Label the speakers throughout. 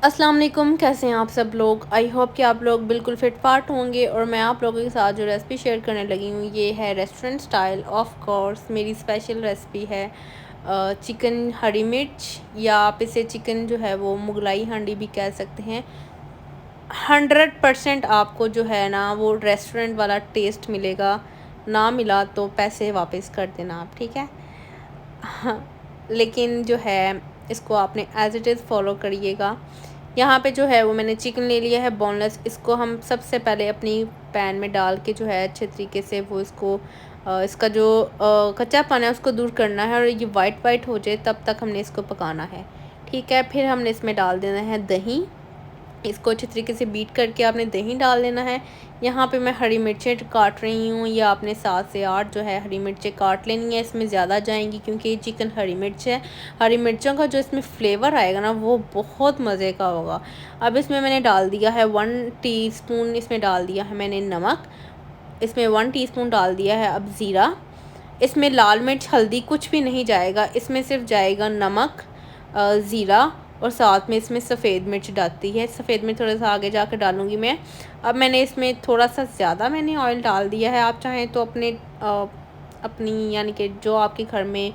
Speaker 1: अस्सलाम वालेकुम, कैसे हैं आप सब लोग। आई होप कि आप लोग बिल्कुल फिट फाट होंगे। और मैं आप लोगों के साथ जो रेसिपी शेयर करने लगी हूँ ये है रेस्टोरेंट स्टाइल। ऑफ कोर्स मेरी स्पेशल रेसिपी है चिकन हरी मिर्च, या आप इसे चिकन जो है वो मुगलाई हांडी भी कह सकते हैं। 100% आपको जो है ना वो रेस्टोरेंट वाला टेस्ट मिलेगा। ना मिला तो पैसे वापस कर देना आप, ठीक है। हाँ, लेकिन जो है इसको आपने एज़ इट इज़ फॉलो करिएगा। यहाँ पे जो है वो मैंने चिकन ले लिया है बोनलेस। इसको हम सबसे पहले अपनी पैन में डाल के जो है अच्छे तरीके से वो इसको इसका जो कच्चापन है उसको दूर करना है, और ये वाइट वाइट हो जाए तब तक हमने इसको पकाना है, ठीक है। फिर हमने इसमें डाल देना है दही। इसको अच्छे तरीके से बीट करके आपने दही डाल देना है। यहाँ पे मैं हरी मिर्चें काट रही हूँ, या आपने 7 से 8 जो है हरी मिर्चें काट लेनी है। इसमें ज़्यादा जाएंगी क्योंकि ये चिकन हरी मिर्च है। हरी मिर्चों का जो इसमें फ्लेवर आएगा ना वो बहुत मज़े का होगा। अब इसमें मैंने डाल दिया है 1 टीस्पून, इसमें डाल दिया है मैंने नमक। इसमें 1 टीस्पून डाल दिया है अब ज़ीरा। इसमें लाल मिर्च हल्दी कुछ भी नहीं जाएगा, इसमें सिर्फ जाएगा नमक, ज़ीरा, और साथ में इसमें सफ़ेद मिर्च डालती है। सफ़ेद मिर्च थोड़ा सा आगे जाकर डालूँगी मैं। अब मैंने इसमें थोड़ा सा ज़्यादा मैंने ऑयल डाल दिया है। आप चाहें तो अपनी यानी कि जो आपके घर में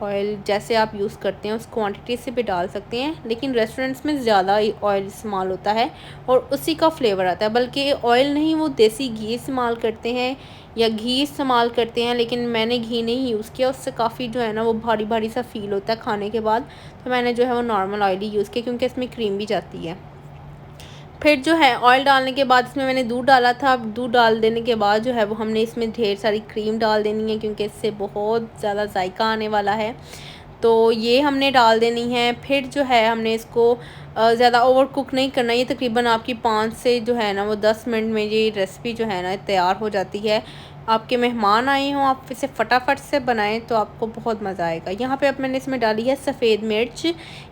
Speaker 1: ऑयल जैसे आप यूज़ करते हैं उस क्वांटिटी से भी डाल सकते हैं, लेकिन रेस्टोरेंट्स में ज़्यादा ऑयल इस्तेमाल होता है और उसी का फ्लेवर आता है। बल्कि ऑयल नहीं, वो देसी घी इस्तेमाल करते हैं या घी इस्तेमाल करते हैं, लेकिन मैंने घी नहीं यूज़ किया। उससे काफ़ी जो है ना वो भारी भारी सा फ़ील होता है खाने के बाद। तो मैंने जो है वो नॉर्मल ऑयल ही यूज़ किया क्योंकि इसमें क्रीम भी जाती है। फिर जो है ऑयल डालने के बाद इसमें मैंने दूध डाला था। अब दूध डाल देने के बाद जो है वो हमने इसमें ढेर सारी क्रीम डाल देनी है क्योंकि इससे बहुत ज़्यादा जायका आने वाला है। तो ये हमने डाल देनी है। फिर जो है हमने इसको ज़्यादा ओवर कुक नहीं करना। ये तकरीबन आपकी 5 से जो है ना वो 10 मिनट में ये रेसिपी जो है ना तैयार हो जाती है। आपके मेहमान आए हों, आप इसे फटाफट से बनाएं तो आपको बहुत मज़ा आएगा। यहाँ पे अब मैंने इसमें डाली है सफ़ेद मिर्च।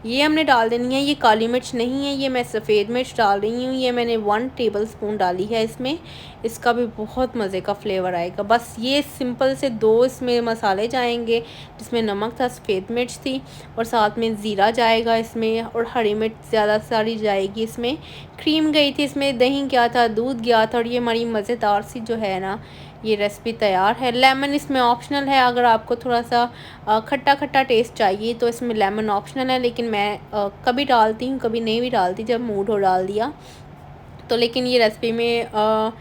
Speaker 1: ये हमने डाल देनी है। ये काली मिर्च नहीं है, ये मैं सफ़ेद मिर्च डाल रही हूँ। ये मैंने 1 टेबलस्पून डाली है इसमें। इसका भी बहुत मज़े का फ्लेवर आएगा। बस ये सिंपल से 2 इसमें मसाले जाएंगे, जिसमें नमक था, सफ़ेद मिर्च थी, और साथ में ज़ीरा जाएगा इसमें, और हरी मिर्च ज़्यादा सारी जाएगी इसमें। क्रीम गई थी इसमें, दही गया था, दूध गया था, और ये हमारी मज़ेदार सी जो है ना ये रेसिपी तैयार है। लेमन इसमें ऑप्शनल है। अगर आपको थोड़ा सा खट्टा खट्टा टेस्ट चाहिए तो इसमें लेमन ऑप्शनल है, लेकिन मैं कभी डालती हूँ कभी नहीं भी डालती, जब मूड हो डाल दिया तो। लेकिन ये रेसिपी में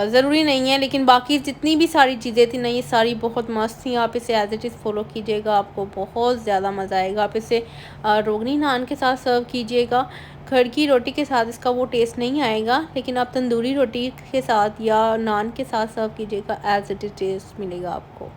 Speaker 1: ज़रूरी नहीं है, लेकिन बाकी जितनी भी सारी चीज़ें थी ना ये सारी बहुत मस्त थी। आप इसे एज़ इट इज़ फॉलो कीजिएगा, आपको बहुत ज़्यादा मज़ा आएगा। आप इसे रोगनी नान के साथ सर्व कीजिएगा। घर की रोटी के साथ इसका वो टेस्ट नहीं आएगा, लेकिन आप तंदूरी रोटी के साथ या नान के साथ सर्व कीजिएगा, एज़ इट इज़ टेस्ट मिलेगा आपको।